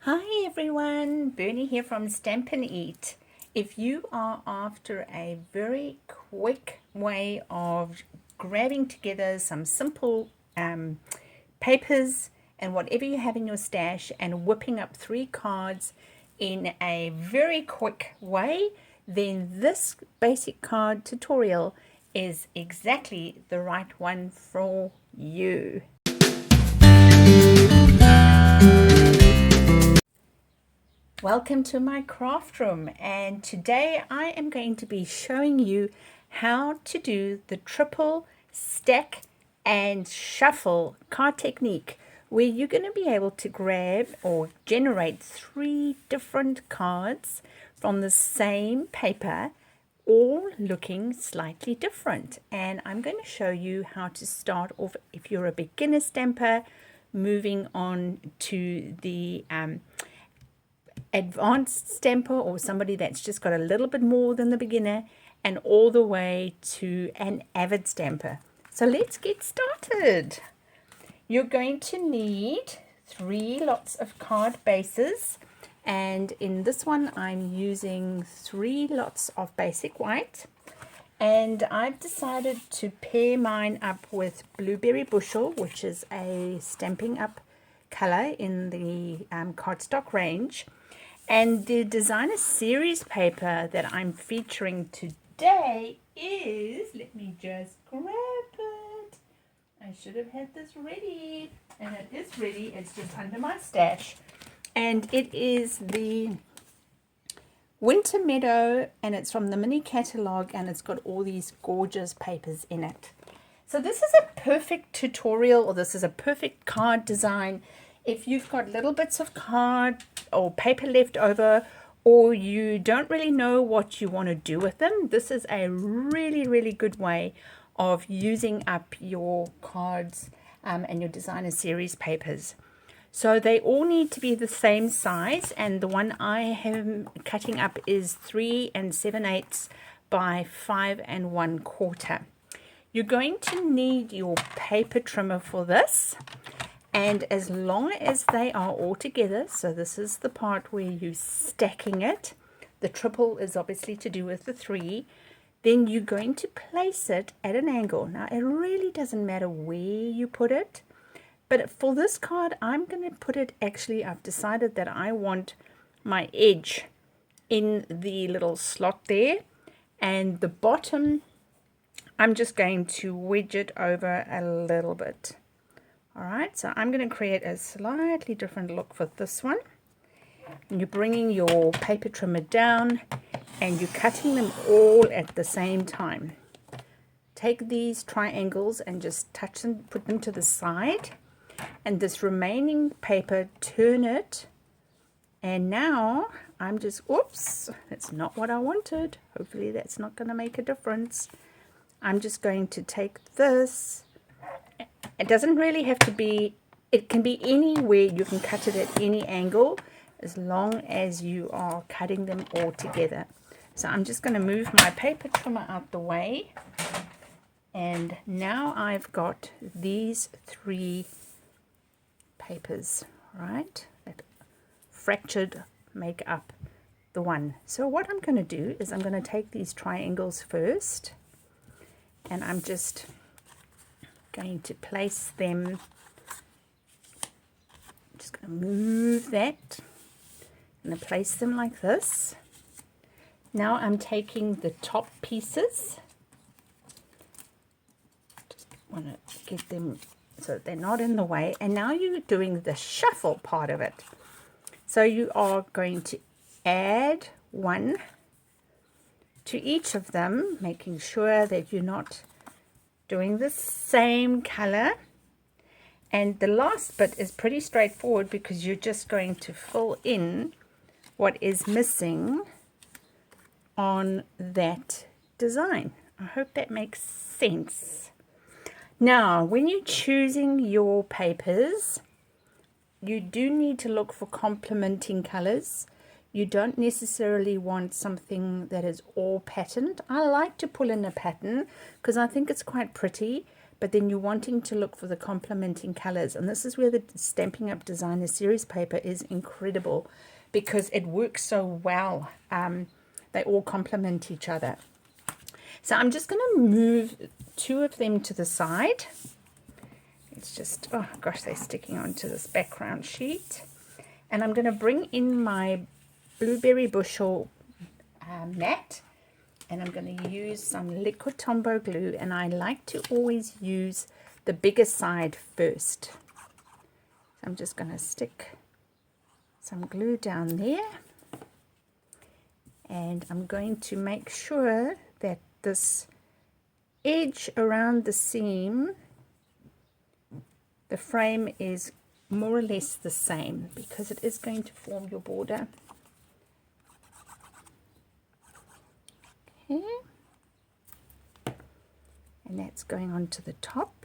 Hi everyone, Bernie here from Stampin'Up. If you are after a very quick way of grabbing together some simple papers and whatever you have in your stash and whipping up 3 cards in a very quick way, then this basic card tutorial is exactly the right one for you. Welcome to my craft room, and today I am going to be showing you how to do the triple stack and shuffle card technique, where you're going to be able to grab or generate 3 different cards from the same paper, all looking slightly different. And I'm going to show you how to start off if you're a beginner stamper, moving on to the advanced stamper or somebody that's just got a little bit more than the beginner, and all the way to an avid stamper. So let's get started. You're going to need 3 lots of card bases, and in this one I'm using 3 lots of basic white, and I've decided to pair mine up with Blueberry Bushel, which is a Stampin' Up color in the cardstock range. And the designer series paper that I'm featuring today is, let me just grab it. I should have had this ready, and it is ready. It's just under my stash. And it is the Winter Meadow, and it's from the mini catalog, and it's got all these gorgeous papers in it. So this is a perfect tutorial, or this is a perfect card design if you've got little bits of card or paper left over, or you don't really know what you want to do with them. This is a really good way of using up your cards and your designer series papers. So they all need to be the same size, and the one I am cutting up is 3 7/8 by 5 1/4. You're going to need your paper trimmer for this. And as long as they are all together, so this is the part where you're stacking it, the triple is obviously to do with the 3, then you're going to place it at an angle. Now, it really doesn't matter where you put it, but for this card, I'm going to put it, actually, I've decided that I want my edge in the little slot there, and the bottom, I'm just going to wedge it over a little bit. Alright, so I'm going to create a slightly different look for this one. And you're bringing your paper trimmer down and you're cutting them all at the same time. Take these triangles and just touch them, put them to the side. And this remaining paper, turn it. And now I'm just, oops, that's not what I wanted. Hopefully that's not going to make a difference. I'm just going to take this. It doesn't really have to be, it can be anywhere. You can cut it at any angle as long as you are cutting them all together. So I'm just going to move my paper trimmer out the way. And now I've got these 3 papers, right, that fractured make up the one. So what I'm going to do is I'm going to take these triangles first, and I'm just going to place them, I'm just going to move that, and place them like this. Now I'm taking the top pieces, just want to get them so that they're not in the way, and now you're doing the shuffle part of it. So you are going to add 1 to each of them, making sure that you're not doing the same color. And the last bit is pretty straightforward because you're just going to fill in what is missing on that design. I hope that makes sense. Now, when you're choosing your papers, you do need to look for complementing colors. You don't necessarily want something that is all patterned. I like to pull in a pattern because I think it's quite pretty, but then you're wanting to look for the complementing colors. And this is where the Stampin' Up! Designer Series paper is incredible, because it works so well. They all complement each other. So I'm just going to move 2 of them to the side. It's just, oh gosh, they're sticking onto this background sheet. And I'm going to bring in my blueberry bushel mat, and I'm going to use some liquid Tombow glue, and I like to always use the bigger side first. So I'm just going to stick some glue down there, and I'm going to make sure that this edge around the seam, the frame is more or less the same, because it is going to form your border. Okay, and that's going on to the top,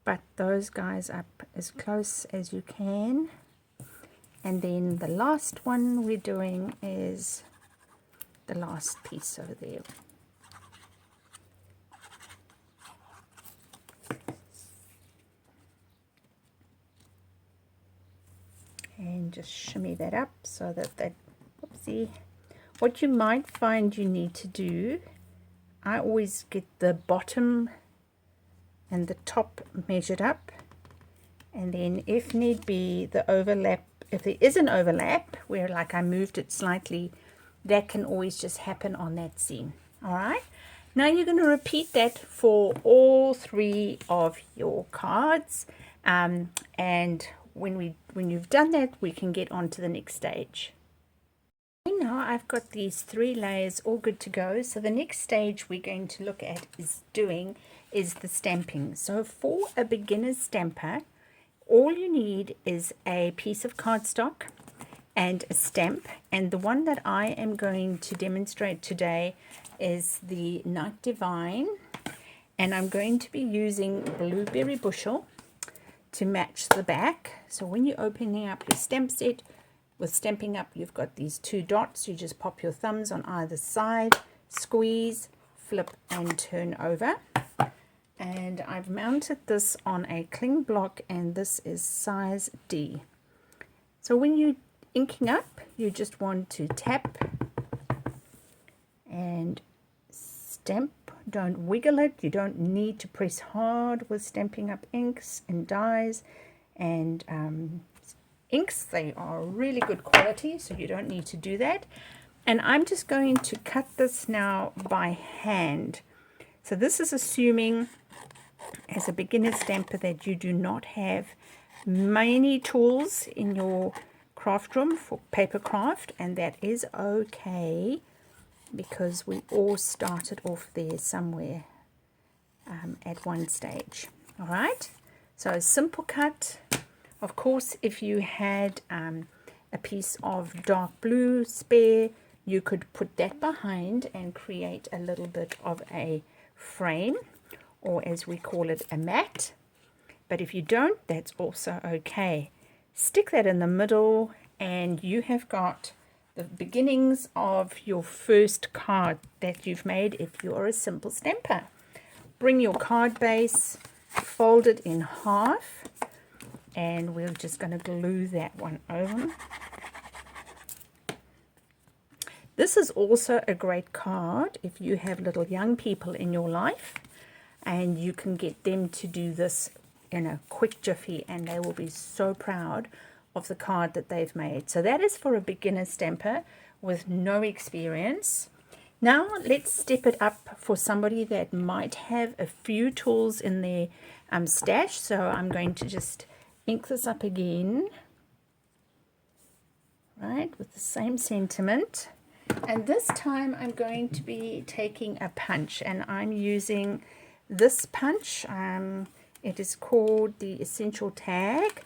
but those guys up as close as you can. And then the last one we're doing is the last piece over there. And just shimmy that up so that whoopsie. What you might find you need to do, I always get the bottom and the top measured up, and then if need be the overlap, if there is an overlap where like I moved it slightly, that can always just happen on that seam. All right, now you're going to repeat that for all 3 of your cards, and when you've done that, we can get on to the next stage. Now I've got these 3 layers all good to go. So the next stage we're going to look at is the stamping. So for a beginner's stamper, all you need is a piece of cardstock and a stamp. And the one that I am going to demonstrate today is the Night Divine. And I'm going to be using Blueberry Bushel to match the back. So when you're opening up your stamp set with Stampin' Up, you've got these 2 dots. You just pop your thumbs on either side, squeeze, flip and turn over. And I've mounted this on a cling block, and this is size D. So when you're inking up, you just want to tap and stamp. Don't wiggle it. You don't need to press hard with Stampin' Up! Inks and dyes and inks. They are really good quality, so you don't need to do that. And I'm just going to cut this now by hand. So this is assuming, as a beginner stamper, that you do not have many tools in your craft room for paper craft, and that is okay, because we all started off there somewhere at one stage. All right, so a simple cut. Of course, if you had a piece of dark blue spare, you could put that behind and create a little bit of a frame, or as we call it, a mat. But if you don't, that's also okay. Stick that in the middle, and you have got the beginnings of your first card that you've made if you're a simple stamper. Bring your card base, fold it in half, and we're just going to glue that one over. This is also a great card if you have little young people in your life, and you can get them to do this in a quick jiffy, and they will be so proud of the card that they've made. So that is for a beginner stamper with no experience. Now let's step it up for somebody that might have a few tools in their stash. So I'm going to just ink this up again, right, with the same sentiment. And this time I'm going to be taking a punch, and I'm using this punch. It is called the Essential Tag,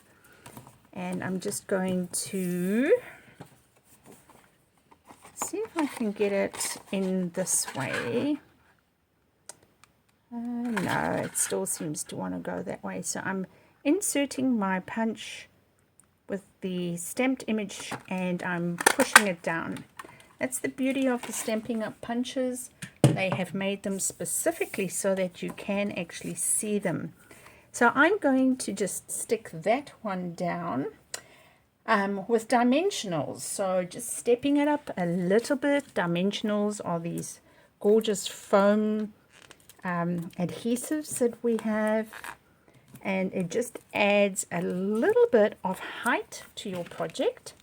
and I'm just going to see if I can get it in this way. No, it still seems to want to go that way. So I'm inserting my punch with the stamped image, and I'm pushing it down. That's the beauty of the Stampin' Up! Punches. They have made them specifically so that you can actually see them. So I'm going to just stick that one down with dimensionals. So just stepping it up a little bit. Dimensionals are these gorgeous foam adhesives that we have. And it just adds a little bit of height to your project.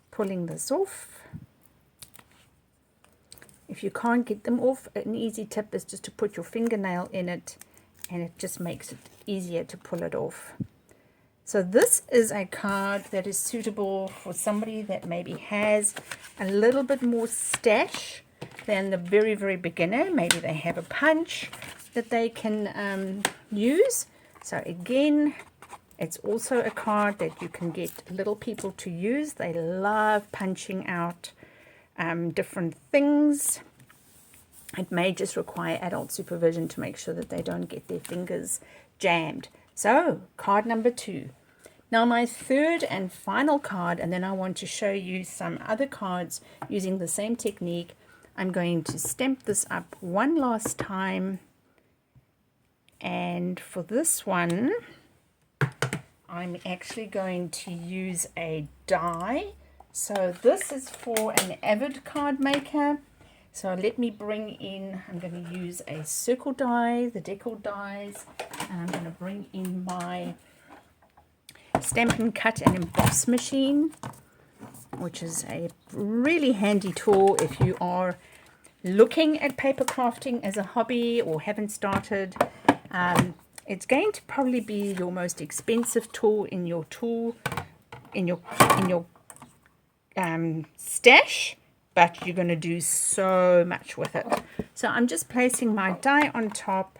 Pulling this off. If you can't get them off, an easy tip is just to put your fingernail in it, and it just makes it easier to pull it off. So this is a card that is suitable for somebody that maybe has a little bit more stash than the very, very beginner. Maybe they have a punch that they can use. So again, it's also a card that you can get little people to use. They love punching out different things. It may just require adult supervision to make sure that they don't get their fingers jammed. So, card number 2. Now my third and final card, and then I want to show you some other cards using the same technique. I'm going to stamp this up one last time. And for this one, I'm actually going to use a die. So this is for an avid card maker. So let me bring in, I'm going to use a circle die, the decal dies, and I'm going to bring in my Stampin' Cut and Emboss machine, which is a really handy tool if you are looking at paper crafting as a hobby or haven't started. It's going to probably be your most expensive tool in your stash, but you're going to do so much with it. So I'm just placing my die on top.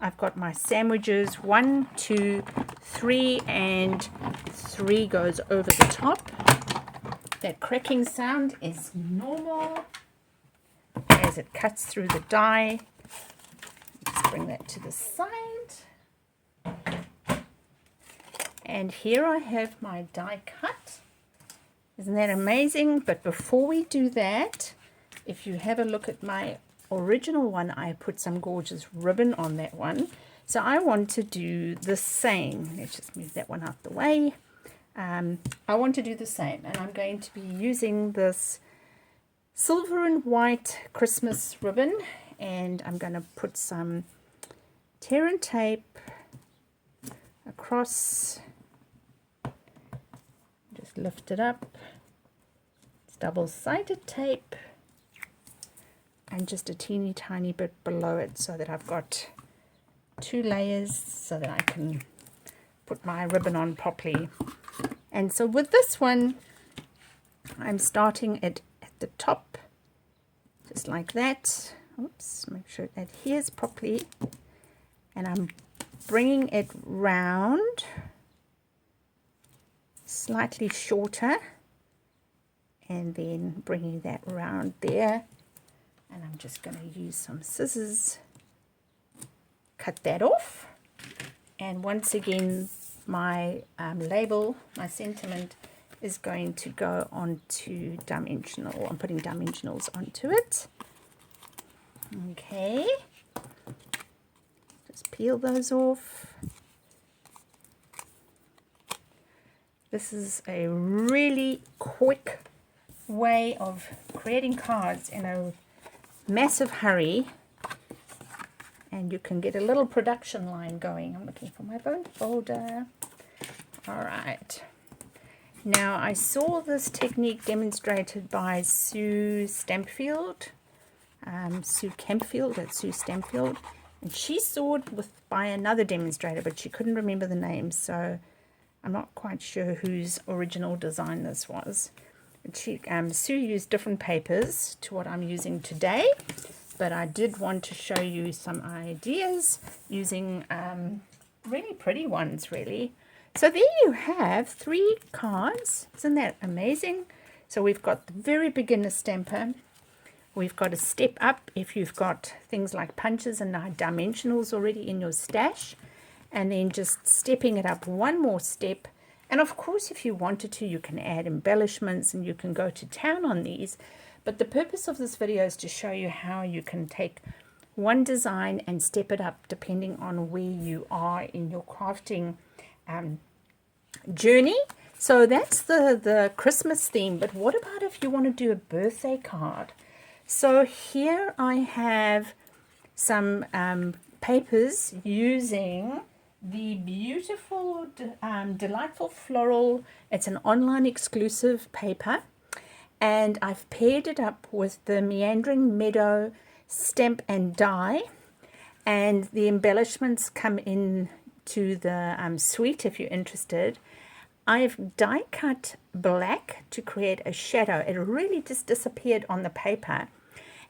I've got my sandwiches, 1, 2, 3, and 3 goes over the top. That cracking sound is normal as it cuts through the die. Let's bring that to the side. And here I have my die cut. Isn't that amazing? But before we do that, if you have a look at my original one, I put some gorgeous ribbon on that one. So I want to do the same. Let's just move that one out the way. I want to do the same, and I'm going to be using this silver and white Christmas ribbon, and I'm going to put some tear and tape across. Just lift it up. It's double-sided tape, and just a teeny tiny bit below it so that I've got 2 layers so that I can put my ribbon on properly. And so with this one, I'm starting it at the top, just like that. Oops, make sure it adheres properly. And I'm bringing it round, slightly shorter, and then bringing that round there. And I'm just going to use some scissors, cut that off. And once again, my label, my sentiment, is going to go onto dimensional. I'm putting dimensionals onto it. Okay. Just peel those off. This is a really quick way of creating cards in a massive hurry, and you can get a little production line going. I'm looking for my bone folder. All right. Now, I saw this technique demonstrated by Sue Stampfield, Sue Campfield at Sue Stampfield, and she saw it by another demonstrator, but she couldn't remember the name, so I'm not quite sure whose original design this was. Sue used different papers to what I'm using today, but I did want to show you some ideas using really pretty ones, really. So there you have 3 cards. Isn't that amazing? So we've got the very beginner stamper. We've got a step up if you've got things like punches and dimensionals already in your stash. And then just stepping it up one more step. And of course, if you wanted to, you can add embellishments and you can go to town on these. But the purpose of this video is to show you how you can take one design and step it up depending on where you are in your crafting journey. So that's the Christmas theme. But what about if you want to do a birthday card? So here I have some papers using the beautiful Delightful Floral. It's an online exclusive paper, and I've paired it up with the Meandering Meadow Stamp and Die, and the embellishments come in to the suite if you're interested. I've die cut black to create a shadow. It really just disappeared on the paper.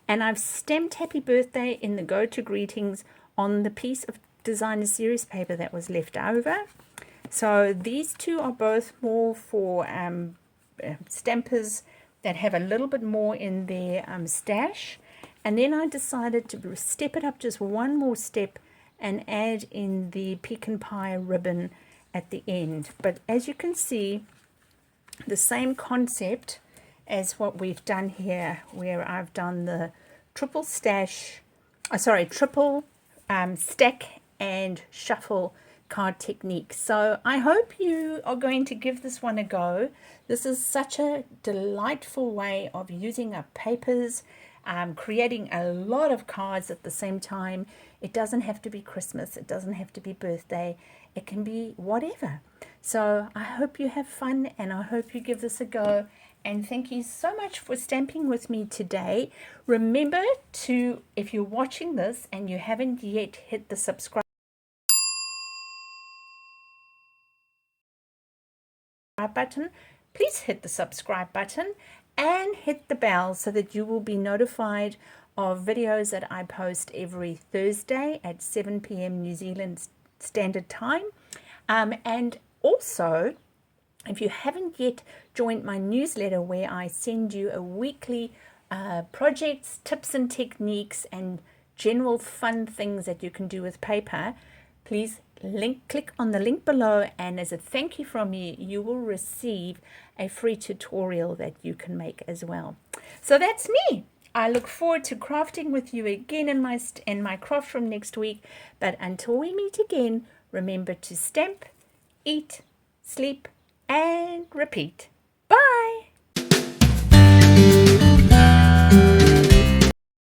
And I've stamped Happy Birthday in the Go To Greetings on the piece of designer series paper that was left over. So these two are both more for stampers that have a little bit more in their stash. And then I decided to step it up just one more step and add in the pecan pie ribbon at the end. But as you can see, the same concept as what we've done here, where I've done the triple stack and shuffle card technique. So I hope you are going to give this one a go. This is such a delightful way of using up papers, creating a lot of cards at the same time. It doesn't have to be Christmas, it doesn't have to be birthday, it can be whatever. So I hope you have fun, and I hope you give this a go. And thank you so much for stamping with me today. Remember to, if you're watching this and you haven't yet hit the subscribe button, please hit the subscribe button and hit the bell so that you will be notified of videos that I post every Thursday at 7 p.m. New Zealand Standard Time. And also, if you haven't yet joined my newsletter, where I send you a weekly projects, tips and techniques, and general fun things that you can do with paper, please click on the link below, and as a thank you from me, you will receive a free tutorial that you can make as well. So that's me. I look forward to crafting with you again in my craft room next week. But until we meet again, remember to stamp, eat, sleep, and repeat. Bye.